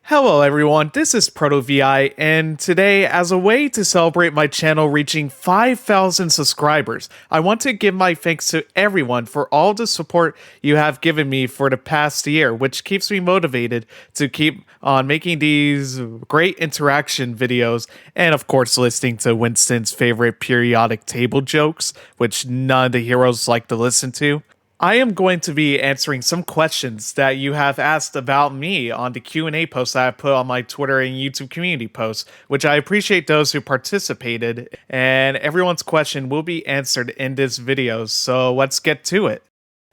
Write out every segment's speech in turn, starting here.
Hello everyone, this is Proto and today, as a way to celebrate my channel reaching 5,000 subscribers, I want to give my thanks to everyone for all the support you have given me for the past year, which keeps me motivated to keep on making these great interaction videos, and of course listening to Winston's favorite periodic table jokes, which none of the heroes like to listen to. I am going to be answering some questions that you have asked about me on the Q&A posts that I put on my Twitter and YouTube community posts, which I appreciate those who participated, and everyone's question will be answered in this video, so let's get to it.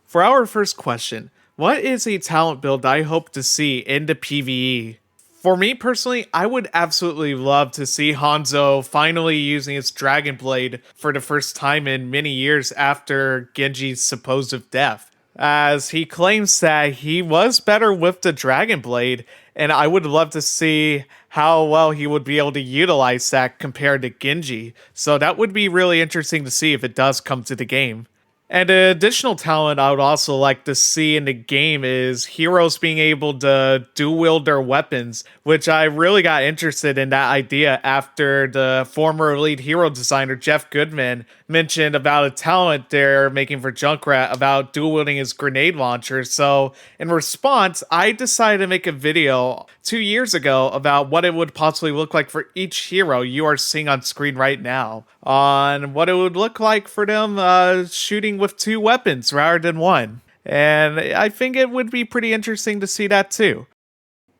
For our first question, what is a talent build I hope to see in the PvE? For me personally, I would absolutely love to see Hanzo finally using his Dragon Blade for the first time in many years after Genji's supposed death, as he claims that he was better with the Dragon Blade, and I would love to see how well he would be able to utilize that compared to Genji, so that would be really interesting to see if it does come to the game. And an additional talent I would also like to see in the game is heroes being able to dual wield their weapons, which I really got interested in that idea after the former lead hero designer Jeff Goodman mentioned about a talent they're making for Junkrat about dual wielding his grenade launcher. So in response, I decided to make a video 2 years ago about what it would possibly look like for each hero you are seeing on screen right now, on what it would look like for them shooting with 2 weapons rather than 1. And I think it would be pretty interesting to see that too.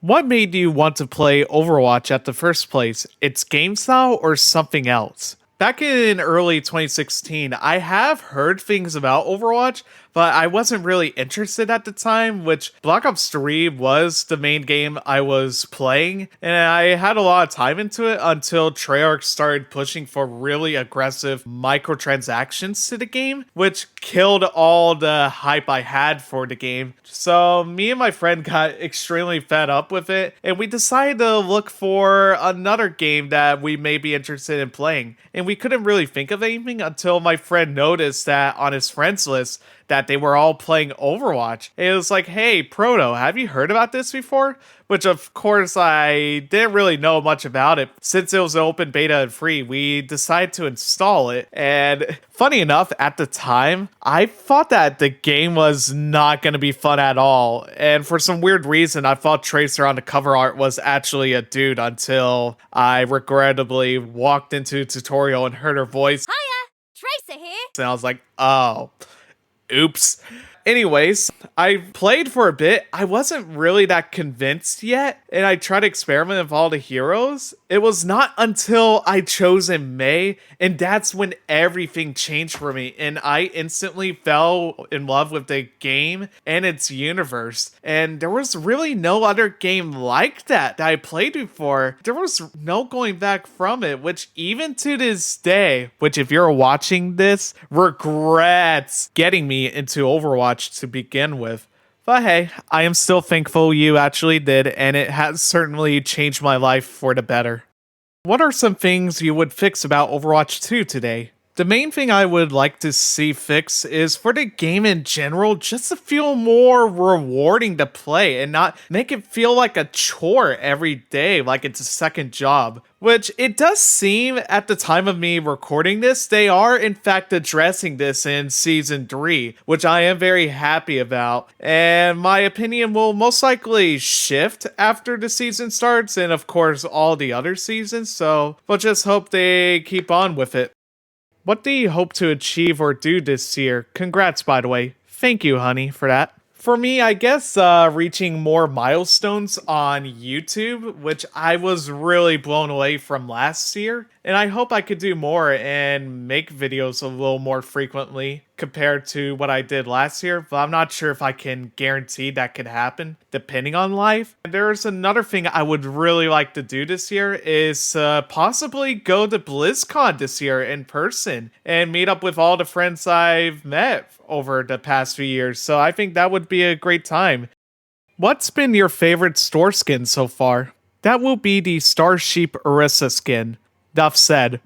What made you want to play Overwatch at the first place? Its game style or something else? Back in early 2016, I have heard things about Overwatch, but I wasn't really interested at the time, which Black Ops 3 was the main game I was playing, and I had a lot of time into it until Treyarch started pushing for really aggressive microtransactions to the game, which killed all the hype I had for the game. So me and my friend got extremely fed up with it, and we decided to look for another game that we may be interested in playing. And we couldn't really think of anything until my friend noticed that on his friends list that they were all playing Overwatch. And it was like, hey, Proto, have you heard about this before? Which of course I didn't really know much about it. Since it was open beta and free, we decided to install it. And funny enough, at the time, I thought that the game was not going to be fun at all. And for some weird reason, I thought Tracer on the cover art was actually a dude until I regrettably walked into a tutorial and heard her voice. Hiya, Tracer here. And I was like, oh, oops. Anyways, I played for a bit. I wasn't really that convinced yet, and I tried to experiment with all the heroes. It was not until I chose in May, and that's when everything changed for me, and I instantly fell in love with the game and its universe. And there was really no other game like that I played before. There was no going back from it, which even to this day, which if you're watching this, regrets getting me into Overwatch to begin with. But hey, I am still thankful you actually did, and it has certainly changed my life for the better. What are some things you would fix about Overwatch 2 today? The main thing I would like to see fixed is for the game in general just to feel more rewarding to play and not make it feel like a chore every day, like it's a second job. Which it does seem at the time of me recording this, they are in fact addressing this in Season 3, which I am very happy about. And my opinion will most likely shift after the season starts and of course all the other seasons, so we'll just hope they keep on with it. What do you hope to achieve or do this year? Congrats, by the way. Thank you, honey, for that. For me, I guess reaching more milestones on YouTube, which I was really blown away from last year. And I hope I could do more and make videos a little more frequently compared to what I did last year. But I'm not sure if I can guarantee that could happen, depending on life. There's another thing I would really like to do this year is possibly go to BlizzCon this year in person and meet up with all the friends I've met over the past few years. So I think that would be a great time. What's been your favorite store skin so far? That will be the Starsheep Orisa skin. Enough said.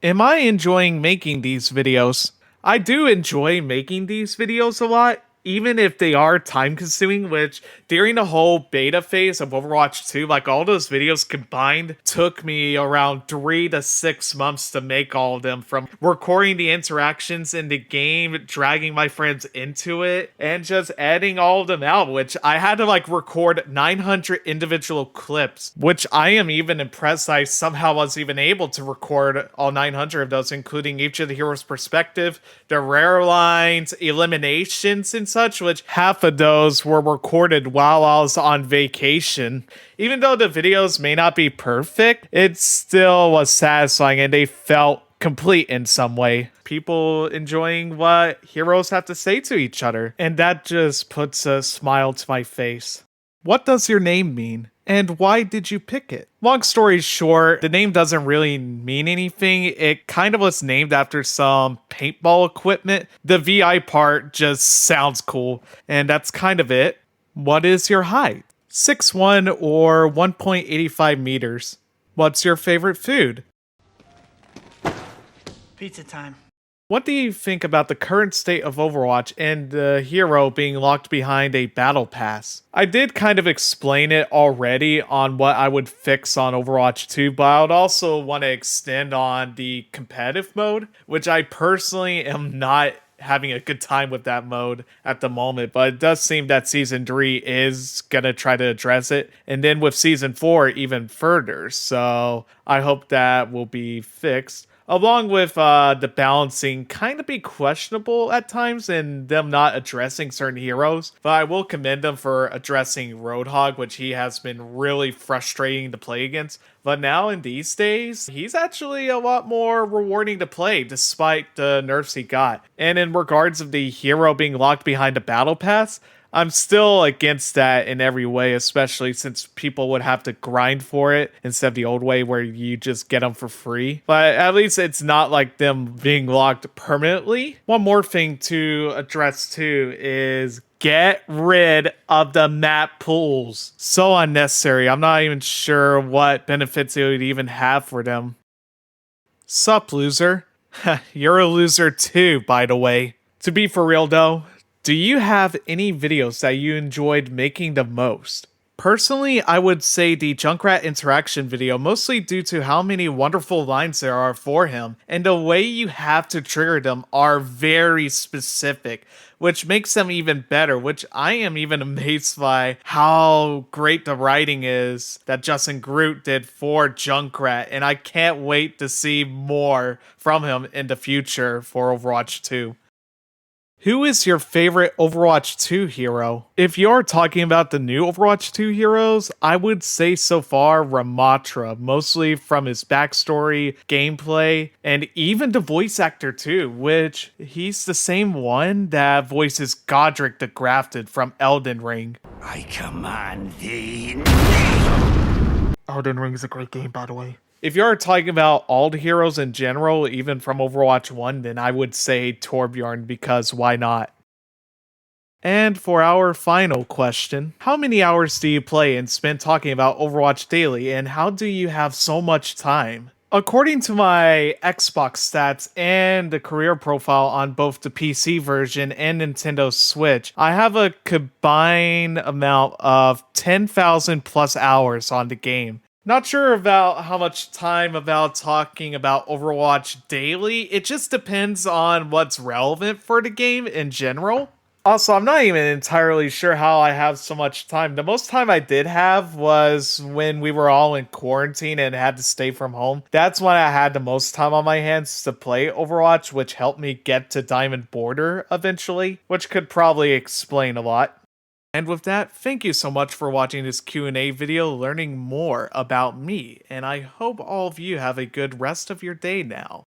Am I enjoying making these videos? I do enjoy making these videos a lot, even if they are time consuming, which during the whole beta phase of Overwatch 2, like all those videos combined took me around 3 to 6 months to make all of them, from recording the interactions in the game, dragging my friends into it, and just editing all of them out, which I had to like record 900 individual clips, which I am even impressed I somehow was even able to record all 900 of those, including each of the heroes' perspective, the rare lines, eliminations, and such, which half of those were recorded while I was on vacation. Even though the videos may not be perfect, it still was satisfying and they felt complete in some way. People enjoying what heroes have to say to each other, and that just puts a smile to my face. What does your name mean? And why did you pick it? Long story short, the name doesn't really mean anything. It kind of was named after some paintball equipment. The VI part just sounds cool, and that's kind of it. What is your height? 6'1" or 1.85 meters. What's your favorite food? Pizza time. What do you think about the current state of Overwatch and the hero being locked behind a battle pass? I did kind of explain it already on what I would fix on Overwatch 2, but I would also want to extend on the competitive mode, which I personally am not having a good time with that mode at the moment, but it does seem that Season 3 is gonna try to address it, and then with Season 4 even further, so I hope that will be fixed. Along with the balancing kind of be questionable at times and them not addressing certain heroes. But I will commend them for addressing Roadhog, which he has been really frustrating to play against. But now in these days, he's actually a lot more rewarding to play despite the nerfs he got. And in regards of the hero being locked behind a battle pass, I'm still against that in every way, especially since people would have to grind for it instead of the old way where you just get them for free. But at least it's not like them being locked permanently. One more thing to address too is get rid of the map pools. So unnecessary. I'm not even sure what benefits it would even have for them. Sup, loser? You're a loser too, by the way. To be for real though, do you have any videos that you enjoyed making the most? Personally, I would say the Junkrat interaction video, mostly due to how many wonderful lines there are for him, and the way you have to trigger them are very specific, which makes them even better, which I am even amazed by how great the writing is that Justin Groot did for Junkrat, and I can't wait to see more from him in the future for Overwatch 2. Who is your favorite Overwatch 2 hero? If you're talking about the new Overwatch 2 heroes, I would say so far Ramatra, mostly from his backstory, gameplay, and even the voice actor too, which he's the same one that voices Godric the Grafted from Elden Ring. I command thee. Elden Ring is a great game, by the way. If you're talking about all the heroes in general, even from Overwatch 1, then I would say Torbjorn, because why not? And for our final question, how many hours do you play and spend talking about Overwatch daily, and how do you have so much time? According to my Xbox stats and the career profile on both the PC version and Nintendo Switch, I have a combined amount of 10,000 plus hours on the game. Not sure about how much time about talking about Overwatch daily. It just depends on what's relevant for the game in general. Also, I'm not even entirely sure how I have so much time. The most time I did have was when we were all in quarantine and had to stay from home. That's when I had the most time on my hands to play Overwatch, which helped me get to Diamond Border eventually, which could probably explain a lot. And with that, thank you so much for watching this Q&A video learning more about me, and I hope all of you have a good rest of your day now.